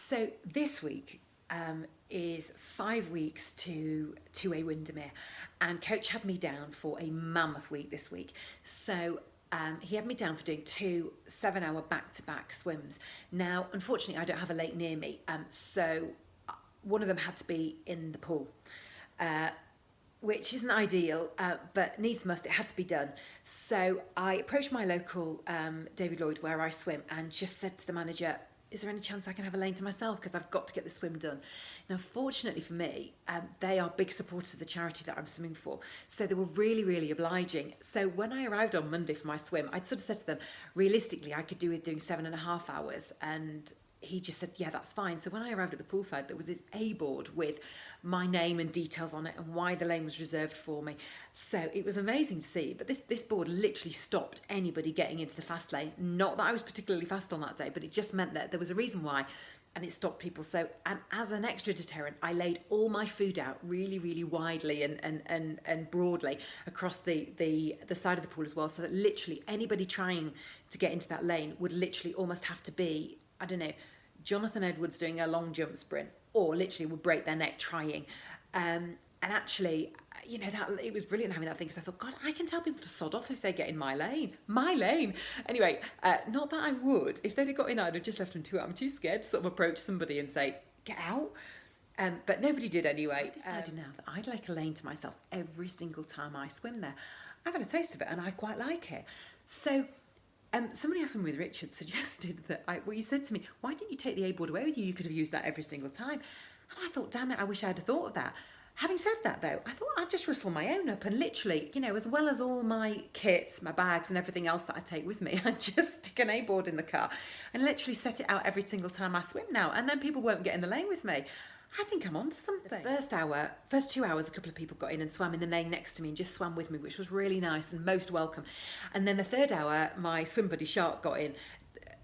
So this week is 5 weeks to a Windermere, and Coach had me down for a mammoth week this week. So he had me down for doing 2 7-hour back-to-back swims. Now, unfortunately, I don't have a lake near me, so one of them had to be in the pool. Which isn't ideal, but needs must, it had to be done. So I approached my local David Lloyd where I swim and just said to the manager, is there any chance I can have a lane to myself, because I've got to get the swim done. Now, fortunately for me, they are big supporters of the charity that I'm swimming for, so they were really, really obliging. So when I arrived on Monday for my swim, I'd sort of said to them, realistically, I could do it doing 7.5 hours, and he just said, yeah, that's fine. So when I arrived at the poolside, there was this A board with my name and details on it and why the lane was reserved for me. So it was amazing to see. But this board literally stopped anybody getting into the fast lane. Not that I was particularly fast on that day, but it just meant that there was a reason why, and it stopped people. So, and as an extra deterrent, I laid all my food out really, really widely and broadly across the side of the pool as well, so that literally anybody trying to get into that lane would literally almost have to be, I don't know, Jonathan Edwards doing a long jump sprint, or literally would break their neck trying. And actually, you know, that it was brilliant having that thing, because I thought, God, I can tell people to sod off if they get in my lane. My lane. Anyway, not that I would. If they'd have got in, I'd have just left them to it. I'm too scared to sort of approach somebody and say, get out. But nobody did anyway. I decided now that I'd like a lane to myself every single time I swim there. I've had a taste of it and I quite like it. So somebody else with Richard suggested that he said to me, why didn't you take the A-board away with you? You could have used that every single time. And I thought, damn it, I wish I'd have thought of that. Having said that, though, I thought I'd just rustle my own up and literally, you know, as well as all my kit, my bags and everything else that I take with me, I'd just stick an A-board in the car and literally set it out every single time I swim now. And then people won't get in the lane with me. I think I'm onto something. The first 2 hours, a couple of people got in and swam in the lane next to me and just swam with me, which was really nice and most welcome. And then the third hour, my swim buddy Shark got in,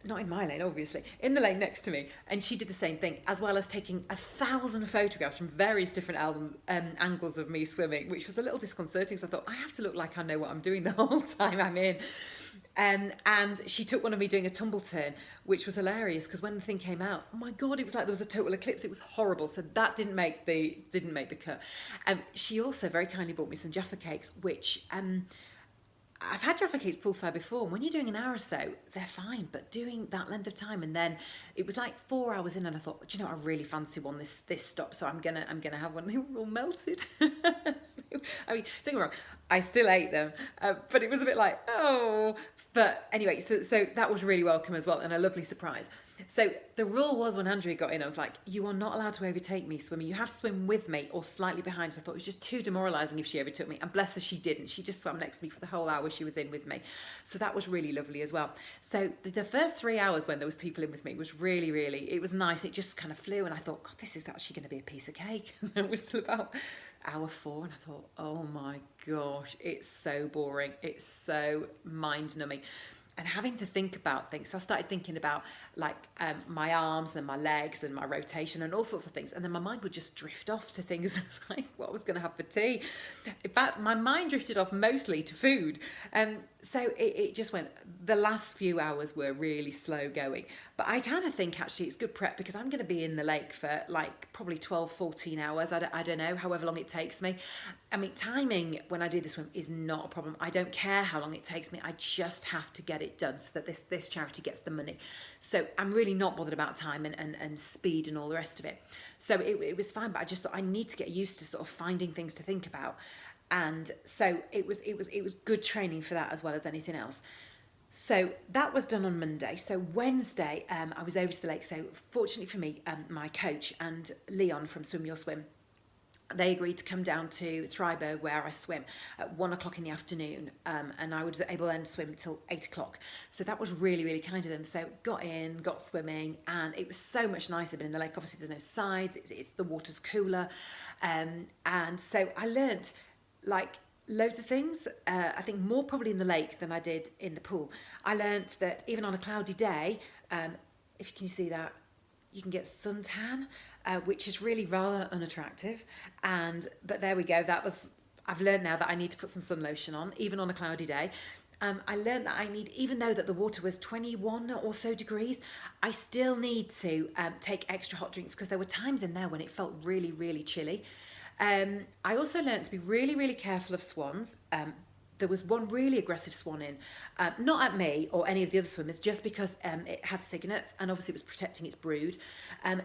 not in my lane, obviously, in the lane next to me, and she did the same thing, as well as taking 1,000 photographs from various different angles of me swimming, which was a little disconcerting, so I thought, I have to look like I know what I'm doing the whole time I'm in. And she took one of me doing a tumble turn, which was hilarious, because when the thing came out, oh my God, it was like there was a total eclipse. It was horrible. So that didn't make the cut. She also very kindly bought me some Jaffa cakes, which I've had Jaffa cakes poolside before, and when you're doing an hour or so, they're fine, but doing that length of time, and then it was like 4 hours in, and I thought, do you know what, I really fancy one this stop, so I'm gonna have one. They were all melted. So, I mean, don't get me wrong, I still ate them, but it was a bit like, oh. But anyway, so that was really welcome as well, and a lovely surprise. So the rule was, when Andrea got in, I was like, you are not allowed to overtake me swimming. You have to swim with me or slightly behind. So I thought it was just too demoralising if she overtook me. And bless her, she didn't. She just swam next to me for the whole hour she was in with me. So that was really lovely as well. So the first 3 hours when there was people in with me was really, really, it was nice. It just kind of flew. And I thought, God, this is actually going to be a piece of cake. And then it was still about hour 4. And I thought, oh my gosh, it's so boring. It's so mind-numbing. And having to think about things. So I started thinking about like my arms and my legs and my rotation and all sorts of things. And then my mind would just drift off to things like what I was going to have for tea. In fact, my mind drifted off mostly to food. So it just went, the last few hours were really slow going. But I kind of think actually it's good prep, because I'm going to be in the lake for like probably 12, 14 hours. I don't know, however long it takes me. I mean, timing when I do this swim is not a problem. I don't care how long it takes me. I just have to get it done so that this charity gets the money. So I'm really not bothered about time and speed and all the rest of it. So it was fine, but I just thought I need to get used to sort of finding things to think about. And so it was good training for that as well as anything else. So that was done on Monday. So Wednesday, I was over to the lake. So fortunately for me, my coach and Leon from Swim Your Swim, they agreed to come down to Thryberg where I swim at 1 o'clock in the afternoon, and I was able then to swim till 8 o'clock. So that was really, really kind of them. So got swimming, and it was so much nicer than in the lake. Obviously there's no sides, it's the water's cooler, and so I learnt like loads of things. I think more probably in the lake than I did in the pool. I learnt that even on a cloudy day, if you can see that, you can get suntan, which is really rather unattractive. But there we go. I've learned now that I need to put some sun lotion on, even on a cloudy day. I learned that I need, even though that the water was 21 or so degrees, I still need to take extra hot drinks because there were times in there when it felt really, really chilly. I also learned to be really, really careful of swans. There was one really aggressive swan in, not at me or any of the other swimmers, just because it had cygnets and obviously it was protecting its brood.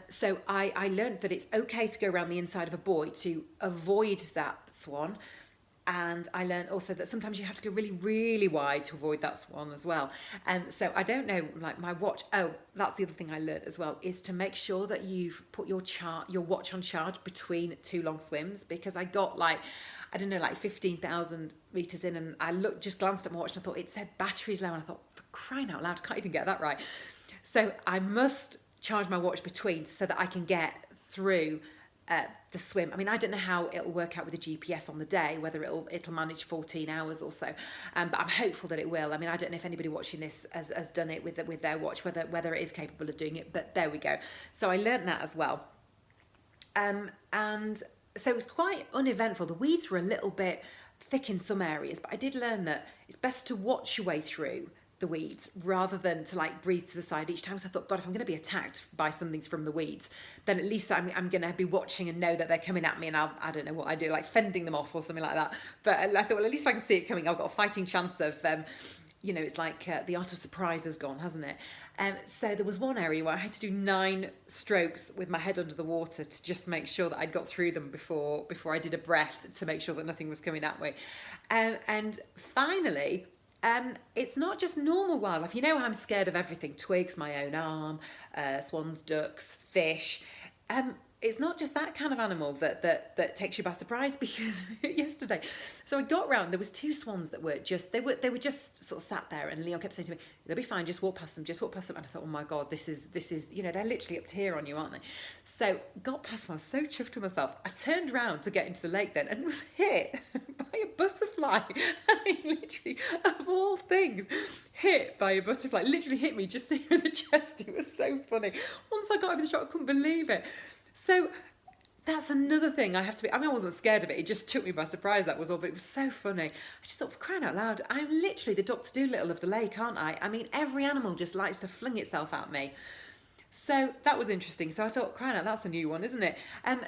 So I learned that it's okay to go around the inside of a buoy to avoid that swan. And I learned also that sometimes you have to go really, really wide to avoid that swan as well. So I don't know, like my watch. Oh, that's the other thing I learned as well, is to make sure that you've put your watch on charge between two long swims, because I got like, I don't know, like 15,000 meters in, and I just glanced at my watch and I thought it said batteries low, and I thought, for crying out loud, I can't even get that right. So I must charge my watch between so that I can get through the swim. I mean, I don't know how it'll work out with the GPS on the day, whether it'll manage 14 hours or so, but I'm hopeful that it will. I mean, I don't know if anybody watching this has done it with their watch, whether it is capable of doing it, but there we go. So I learned that as well. And so it was quite uneventful. The weeds were a little bit thick in some areas, but I did learn that it's best to watch your way through the weeds rather than to like breathe to the side each time. So I thought, God, if I'm going to be attacked by something from the weeds, then at least I'm going to be watching and know that they're coming at me, and I don't know what I do, like fending them off or something like that. But I thought, well, at least if I can see it coming, I've got a fighting chance of, it's like the art of surprise has gone, hasn't it? So there was one area where I had to do 9 strokes with my head under the water to just make sure that I'd got through them before I did a breath, to make sure that nothing was coming that way. And finally, it's not just normal wildlife. You know, I'm scared of everything: twigs, my own arm, swans, ducks, fish. It's not just that kind of animal that takes you by surprise, because yesterday, so I got round, there was 2 swans that were just, they were just sort of sat there, and Leon kept saying to me, they'll be fine, just walk past them, and I thought, oh my God, this is, they're literally up to here on you, aren't they? So got past them, I was so chuffed with myself. I turned round to get into the lake then and was hit by a butterfly. I mean, literally, of all things, hit by a butterfly. Literally hit me just here in the chest. It was so funny. Once I got over the shot, I couldn't believe it. So that's another thing I have to be. I mean, I wasn't scared of it. It just took me by surprise, that was all. But it was so funny. I just thought, for crying out loud, I'm literally the Dr. Dolittle of the lake, aren't I? I mean, every animal just likes to fling itself at me. So that was interesting. So I thought, crying out, that's a new one, isn't it?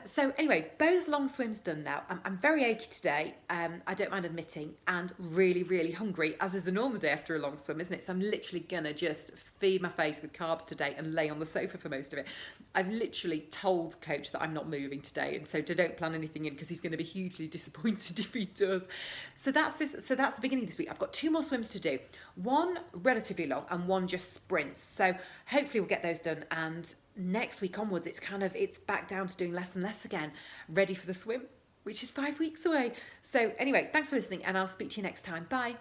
So anyway, both long swims done now. I'm very achy today. I don't mind admitting, and really, really hungry, as is the normal day after a long swim, isn't it? So I'm literally gonna just feed my face with carbs today and lay on the sofa for most of it. I've literally told Coach that I'm not moving today, and so don't plan anything in, because he's going to be hugely disappointed if he does. So that's the beginning of this week. I've got 2 more swims to do. One relatively long and one just sprints. So hopefully we'll get those done, and next week onwards it's back down to doing less and less again, ready for the swim, which is 5 weeks away. So anyway, thanks for listening, and I'll speak to you next time. Bye.